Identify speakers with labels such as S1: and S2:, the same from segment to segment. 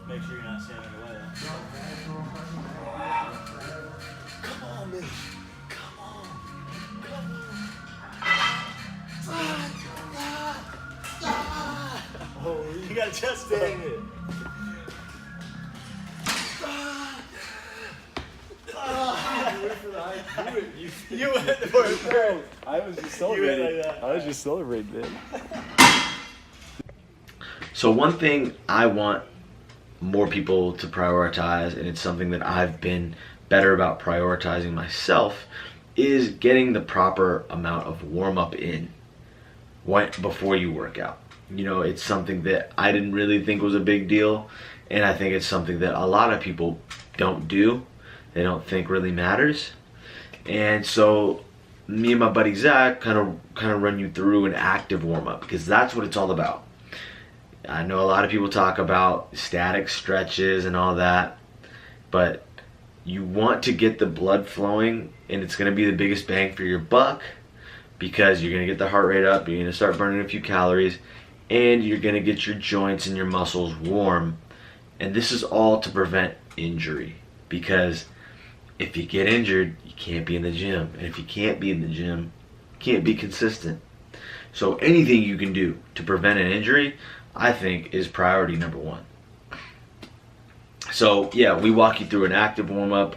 S1: Make sure you're not standing in the way. Come on, man. Come on. Come on. Oh, you gotta just stand it. You went for it first.
S2: I was just celebrating.
S1: Like that.
S2: I was just celebrating, man.
S3: So one thing I want more people to prioritize, and it's something that I've been better about prioritizing myself, is getting the proper amount of warm-up in before you work out. You know, it's something that I didn't really think was a big deal, and I think it's something that a lot of people don't do. They don't think really matters. And so me and my buddy Zach kind of run you through an active warm-up, because that's what it's all about. I know a lot of people talk about static stretches and all that, but you want to get the blood flowing, and it's going to be the biggest bang for your buck, because you're going to get the heart rate up, you're going to start burning a few calories, and you're going to get your joints and your muscles warm. And this is all to prevent injury, because if you get injured, you can't be in the gym. And if you can't be in the gym, you can't be consistent. So anything you can do to prevent an injury, I think, is priority number one. So yeah, we walk you through an active warm-up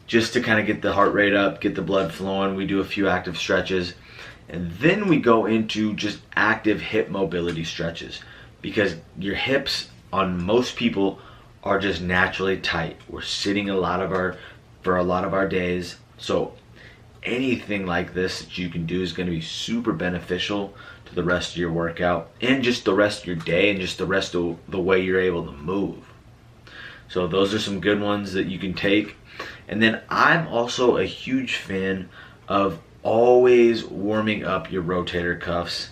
S3: just to kind of get the heart rate up, get the blood flowing. We do a few active stretches, and then we go into just active hip mobility stretches, because your hips on most people are just naturally tight. We're sitting for a lot of our days, so anything like this that you can do is going to be super beneficial to the rest of your workout, and just the rest of your day, and just the rest of the way you're able to move. So those are some good ones that you can take. And then I'm also a huge fan of always warming up your rotator cuffs,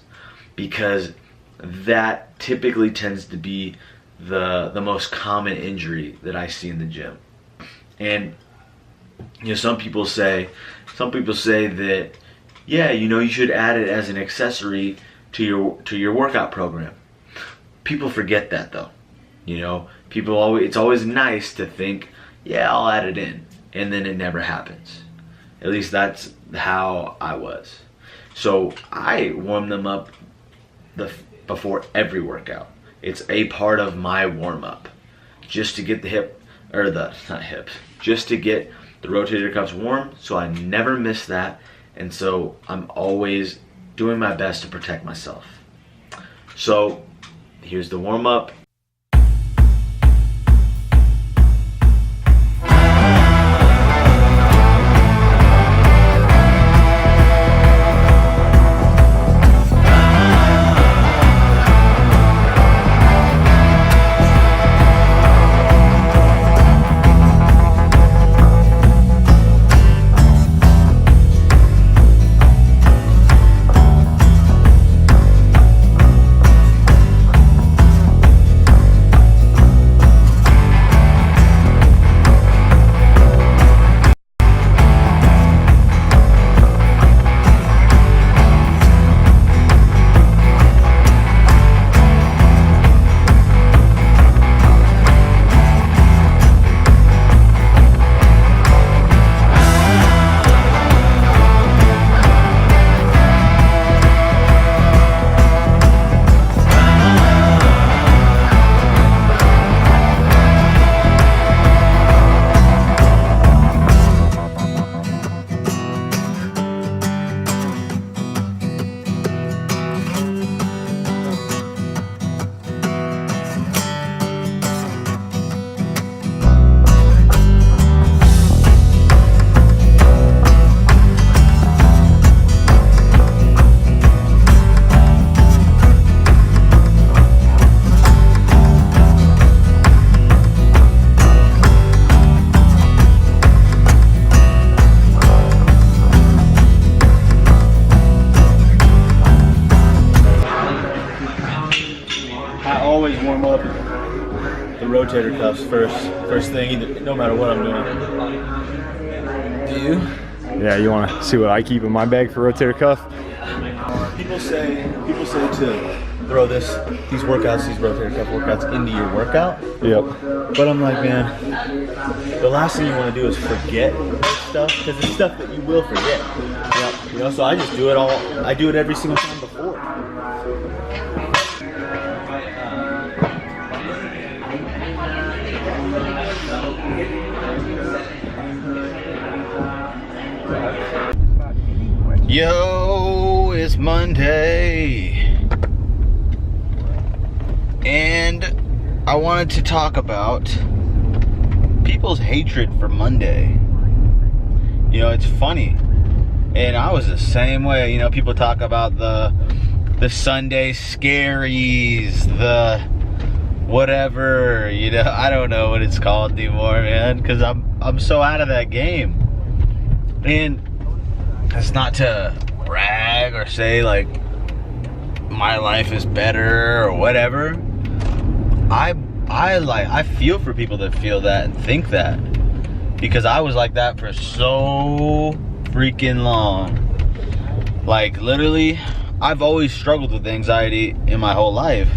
S3: because that typically tends to be the most common injury that I see in the gym. And you know, some people say that, yeah, you know, you should add it as an accessory to your workout program. People forget that, though. You know, it's always nice to think, yeah, I'll add it in, and then it never happens. At least that's how I was. So I warm them up before every workout. It's a part of my warm-up, just to get just to get the rotator cuffs warm, so I never miss that. And so I'm always doing my best to protect myself. So here's the warm-up. Always warm up the rotator cuffs first thing, no matter what I'm doing. Do you?
S2: Yeah, you want to see what I keep in my bag for rotator cuff?
S1: People say to
S4: throw these workouts, these rotator cuff workouts into your workout.
S2: Yep.
S4: But I'm like, man, the last thing you want to do is forget stuff, because it's stuff that you will forget. You know, so I just do it all. I do it every single time before. Yo, it's Monday, and I wanted to talk about people's hatred for Monday. You know, it's funny, and I was the same way. You know, people talk about the Sunday scaries, the whatever. You know, I don't know what it's called anymore, man, because I'm so out of that game. And that's not to brag or say like my life is better or whatever. I feel for people that feel that and think that, because I was like that for so freaking long. Like literally, I've always struggled with anxiety in my whole life.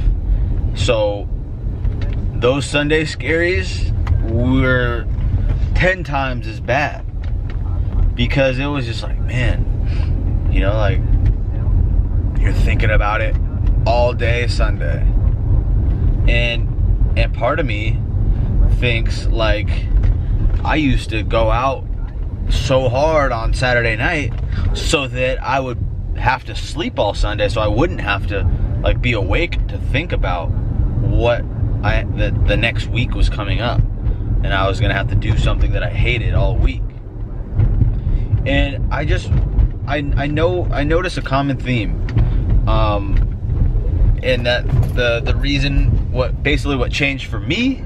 S4: So those Sunday scaries were 10 times as bad, because it was just like, man, you know, like you're thinking about it all day Sunday. And part of me thinks like I used to go out so hard on Saturday night so that I would have to sleep all Sunday, so I wouldn't have to like be awake to think about what the next week was coming up, and I was gonna have to do something that I hated all week. And I notice a common theme, and that the reason what changed for me,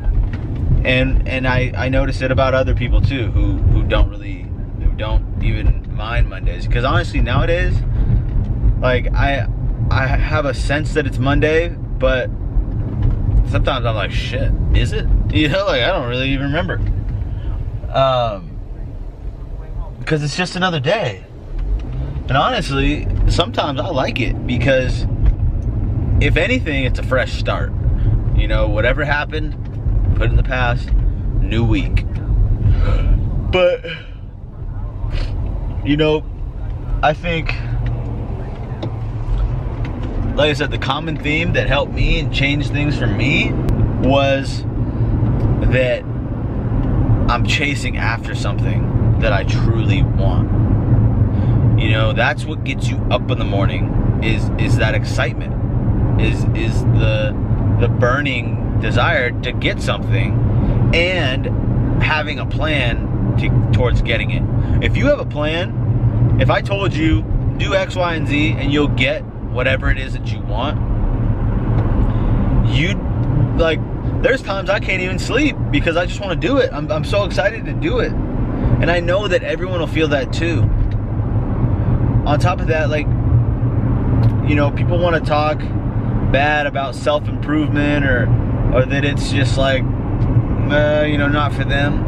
S4: and I notice it about other people too, who don't even mind Mondays, because honestly nowadays, like I have a sense that it's Monday, but sometimes I'm like, shit, is it? You know, like I don't really even remember. Because it's just another day. And honestly, sometimes I like it, because if anything, it's a fresh start. You know, whatever happened, put it in the past, new week. But, you know, I think, like I said, the common theme that helped me and changed things for me was that I'm chasing after something that I truly want. You know, that's what gets you up in the morning, is that excitement, is the burning desire to get something, and having a plan towards getting it. If you have a plan, if I told you do X, Y, and Z and you'll get whatever it is that you want, there's times I can't even sleep because I just want to do it. I'm so excited to do it. And I know that everyone will feel that too. On top of that, like, you know, people want to talk bad about self-improvement or that it's just like, you know, not for them.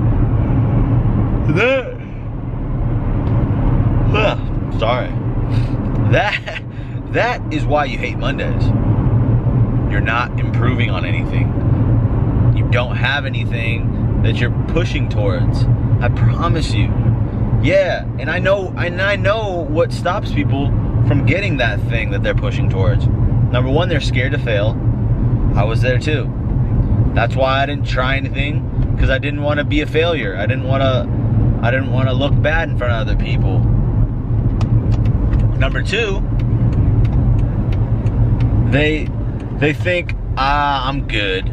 S4: That is why you hate Mondays. You're not improving on anything. You don't have anything that you're pushing towards. I promise you. Yeah, and I know what stops people from getting that thing that they're pushing towards. Number one, they're scared to fail. I was there too. That's why I didn't try anything, because I didn't want to be a failure. I didn't want to look bad in front of other people. Number two, they think, I'm good.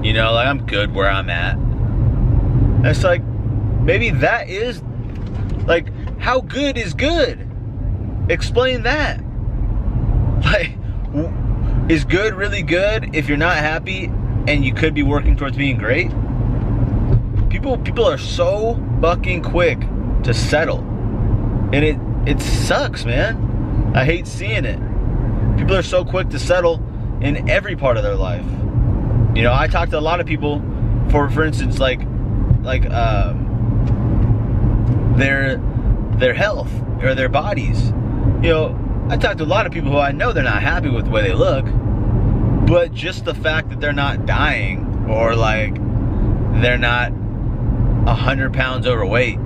S4: You know, like I'm good where I'm at. And it's like, maybe that is, like, how good is good? Explain that. Like, is good really good if you're not happy and you could be working towards being great? People are so fucking quick to settle. And it sucks, man. I hate seeing it. People are so quick to settle in every part of their life. You know, I talk to a lot of people, for instance, like their health or their bodies. You know, I talk to a lot of people who I know they're not happy with the way they look, But just the fact that they're not dying, or like they're not 100 pounds overweight,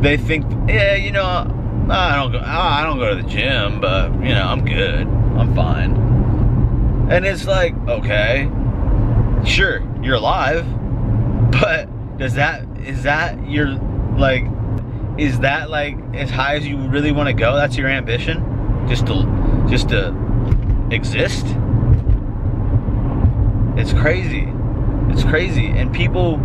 S4: they think, yeah, you know, I don't go to the gym, but you know, I'm good, I'm fine. And it's like, okay, sure, you're alive, but is that like as high as you really want to go? That's your ambition? Just to exist? It's crazy. It's crazy. And people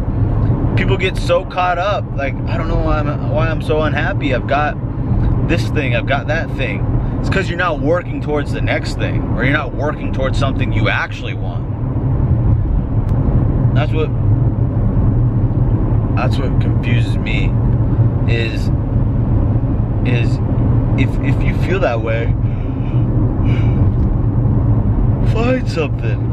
S4: get so caught up, like, I don't know why I'm so unhappy. I've got this thing, I've got that thing. It's because you're not working towards the next thing, or you're not working towards something you actually want. That's what confuses me, is if you feel that way, find something.